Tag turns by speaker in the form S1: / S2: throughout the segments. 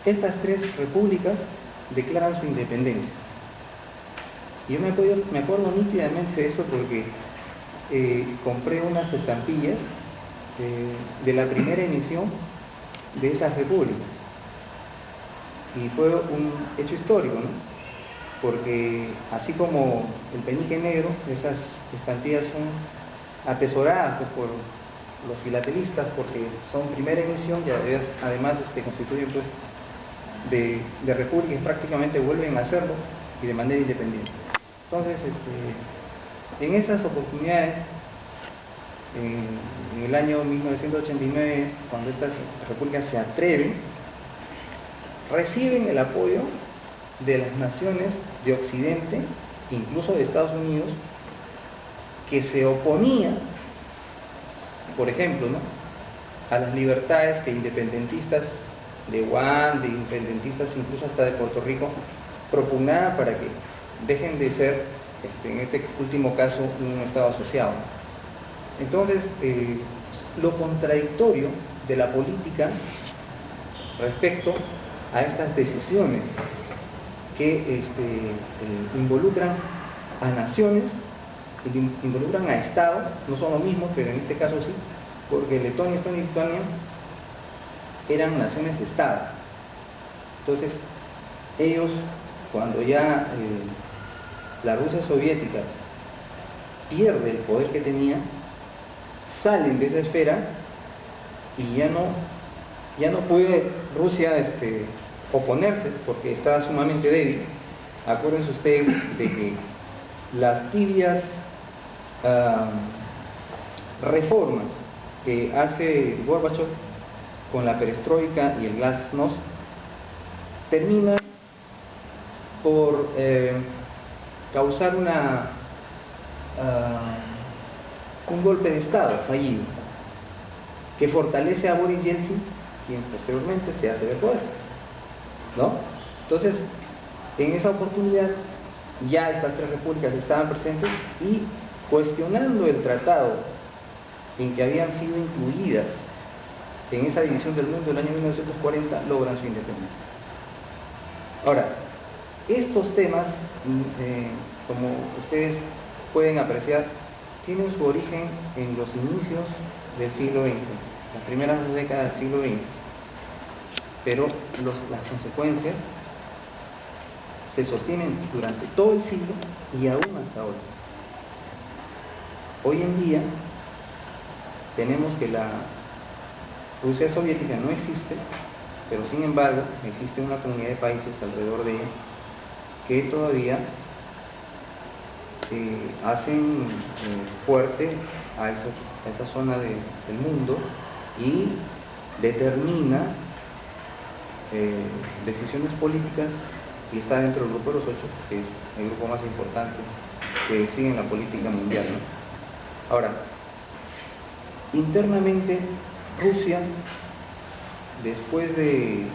S1: estas tres repúblicas declaran su independencia. Y yo me acuerdo nítidamente de eso porque compré unas estampillas de la primera emisión de esas repúblicas. Y fue un hecho histórico, ¿no? Porque así como el penique negro, esas estampillas son atesoradas por los filatelistas porque son primera emisión y además constituyen pues de república y prácticamente vuelven a hacerlo y de manera independiente. Entonces, en esas oportunidades, en el año 1989, cuando estas repúblicas se atreven, reciben el apoyo de las naciones de Occidente, incluso de Estados Unidos, que se oponía, por ejemplo, ¿no?, a las libertades que independentistas de Guam, de independentistas incluso hasta de Puerto Rico, propugnaban para que dejen de ser, en este último caso, un Estado asociado. Entonces, lo contradictorio de la política respecto a estas decisiones que involucran a naciones, involucran a estados, no son lo mismo, pero en este caso sí, porque Letonia, Estonia y Lituania eran naciones-estado. Entonces, ellos, cuando ya la Rusia soviética pierde el poder que tenía, salen de esa esfera y ya no puede Rusia oponerse porque estaba sumamente débil. Acuérdense ustedes de que las tibias reformas que hace Gorbachev con la perestroika y el glasnost termina por causar un golpe de Estado fallido que fortalece a Boris Yeltsin, quien posteriormente se hace de poder, ¿no? Entonces, en esa oportunidad ya estas tres repúblicas estaban presentes y cuestionando el tratado en que habían sido incluidas en esa división del mundo del año 1940, logran su independencia. Ahora, estos temas, como ustedes pueden apreciar, tienen su origen en los inicios del siglo XX, las primeras décadas del siglo XX, pero las consecuencias se sostienen durante todo el siglo y aún hasta ahora. Hoy en día tenemos que la Rusia soviética no existe, pero sin embargo existe una comunidad de países alrededor de ella que todavía hacen fuerte a esa zona del mundo y determina decisiones políticas, y está dentro del grupo de los 8, que es el grupo más importante que sigue en la política mundial, ¿no? Ahora, internamente Rusia, después de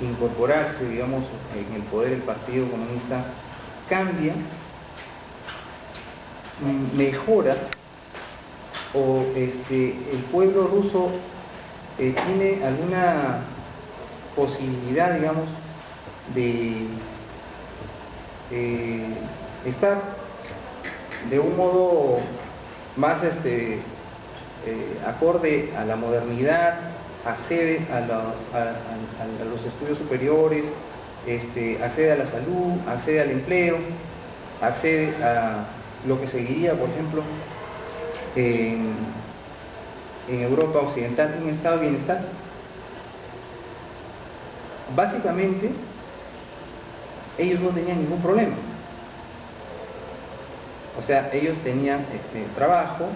S1: incorporarse, digamos, en el poder del Partido Comunista, cambia, mejora, o el pueblo ruso tiene alguna posibilidad, digamos, de estar de un modo más acorde a la modernidad, accede a los estudios superiores, accede a la salud, accede al empleo, accede a lo que seguiría, por ejemplo, en Europa Occidental, un estado de bienestar. Básicamente, ellos no tenían ningún problema. O sea, ellos tenían trabajo,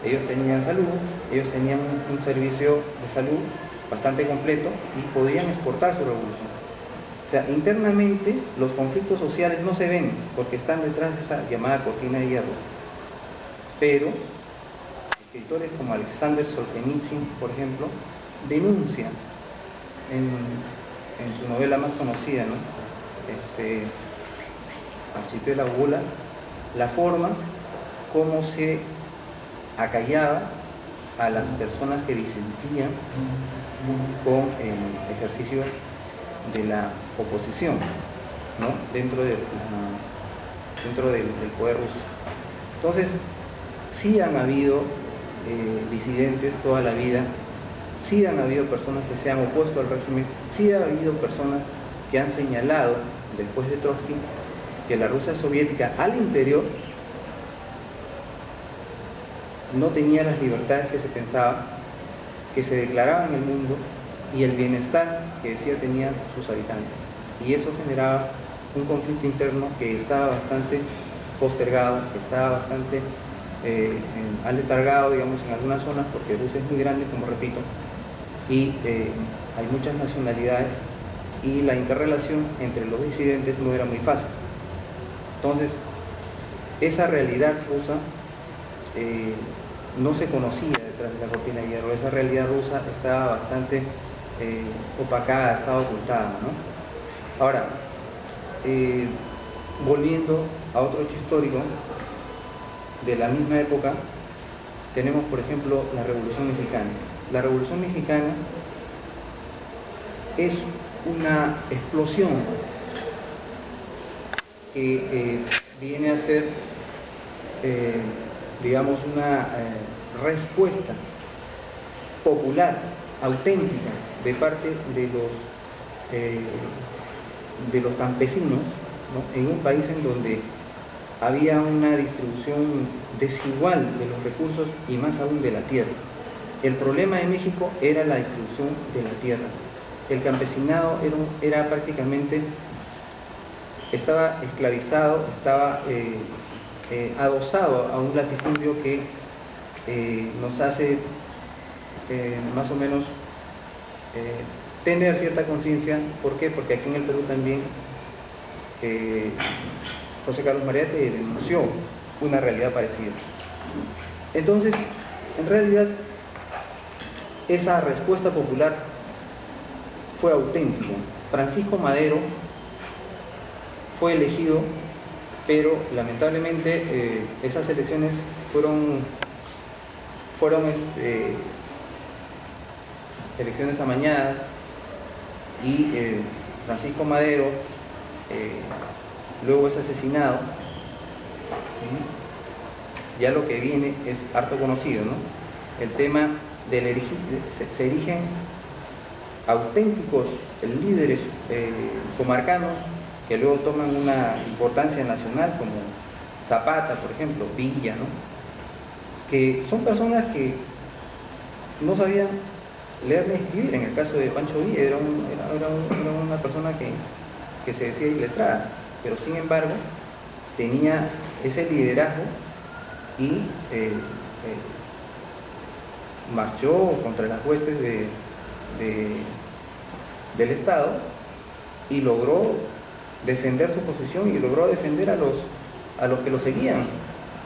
S1: ellos tenían salud, ellos tenían un servicio de salud bastante completo y podían exportar su revolución. O sea, internamente los conflictos sociales no se ven porque están detrás de esa llamada cortina de hierro. Pero escritores como Alexander Solzhenitsyn, por ejemplo, denuncian en su novela más conocida, ¿no?, Archipélago Gula, la forma como se acallaba a las personas que disentían con el ejercicio de la oposición, ¿no? dentro del poder ruso. Entonces, sí han habido disidentes toda la vida, sí han habido personas que se han opuesto al régimen, sí ha habido personas que han señalado, después de Trotsky, que la Rusia soviética al interior no tenía las libertades que se pensaba, que se declaraban en el mundo, y el bienestar que decía tenían sus habitantes. Y eso generaba un conflicto interno que estaba bastante postergado, que estaba bastante aletargado, digamos, en algunas zonas, porque Rusia es muy grande, como repito, y hay muchas nacionalidades, y la interrelación entre los disidentes no era muy fácil. Entonces, esa realidad rusa no se conocía detrás de la cortina de hierro. Esa realidad rusa estaba bastante opacada, estaba ocultada, ¿no? Ahora, volviendo a otro hecho histórico de la misma época, tenemos, por ejemplo, la Revolución Mexicana. La Revolución Mexicana es una explosión que viene a ser, digamos, una respuesta popular, auténtica, de parte de los campesinos, ¿no? En un país en donde había una distribución desigual de los recursos y más aún de la tierra. El problema de México era la distribución de la tierra. El campesinado era prácticamente, estaba esclavizado, estaba adosado a un latifundio que nos hace más o menos tener cierta conciencia. ¿Por qué? Porque aquí en el Perú también José Carlos Mariátegui denunció una realidad parecida. Entonces, en realidad, esa respuesta popular fue auténtica. Francisco Madero fue elegido, pero lamentablemente esas elecciones fueron elecciones amañadas, y Francisco Madero luego es asesinado. Ya lo que viene es harto conocido, ¿no? El tema del se erigen auténticos líderes comarcanos que luego toman una importancia nacional, como Zapata, por ejemplo, Villa, ¿no? Que son personas que no sabían leer ni escribir. En el caso de Pancho Villa era una persona que se decía iletrada, pero sin embargo tenía ese liderazgo y marchó contra las huestes del Estado y logró defender su posición y logró defender a los que lo seguían,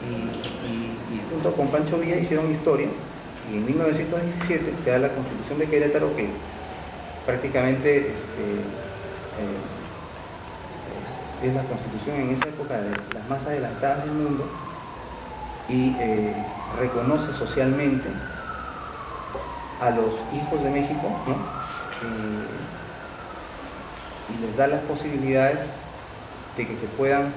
S1: y junto con Pancho Villa hicieron historia. Y en 1917 se da la Constitución de Querétaro, que prácticamente es la constitución en esa época de las más adelantadas del mundo, y reconoce socialmente a los hijos de México, ¿no? Y les da las posibilidades de que se puedan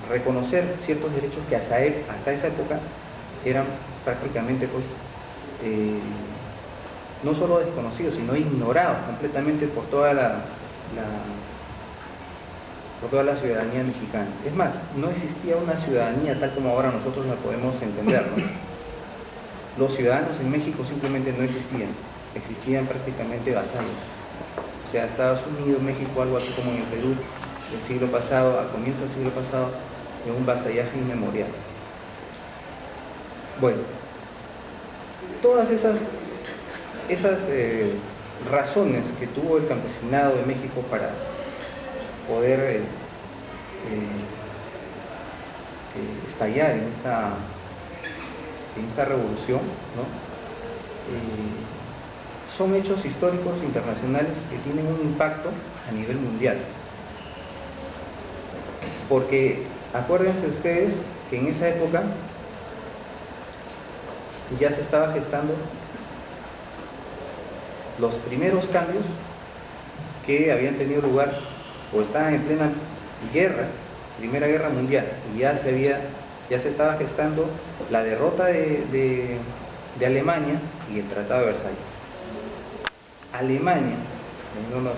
S1: reconocer ciertos derechos que hasta esa época eran prácticamente, pues, no solo desconocidos, sino ignorados completamente por toda la ciudadanía mexicana. Es más, no existía una ciudadanía tal como ahora nosotros la podemos entender, ¿no? Los ciudadanos en México simplemente no existían prácticamente vasallos. O sea, Estados Unidos, México, algo así como en el Perú del siglo pasado, a comienzos del siglo pasado, en un vasallaje inmemorial. Bueno, todas esas razones que tuvo el campesinado de México para poder estallar en esta revolución, ¿no? Son hechos históricos internacionales que tienen un impacto a nivel mundial. Porque acuérdense ustedes que en esa época ya se estaba gestando los primeros cambios que habían tenido lugar o estaban en plena guerra, Primera Guerra Mundial, y ya se estaba gestando la derrota de Alemania y el Tratado de Versalles. Alemania, yéndonos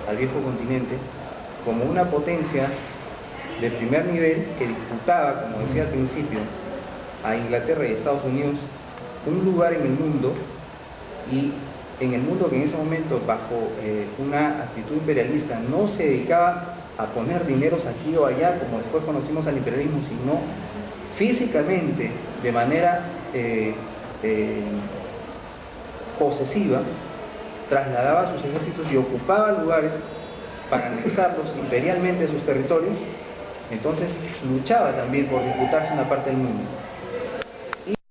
S1: al viejo continente, como una potencia de primer nivel que disputaba, como decía al principio, a Inglaterra y Estados Unidos un lugar en el mundo, y en el mundo que en ese momento, bajo una actitud imperialista, no se dedicaba a poner dineros aquí o allá, como después conocimos al imperialismo, sino físicamente, de manera posesiva, trasladaba sus ejércitos y ocupaba lugares para anexarlos imperialmente a sus territorios. Entonces luchaba también por disputarse una parte del mundo.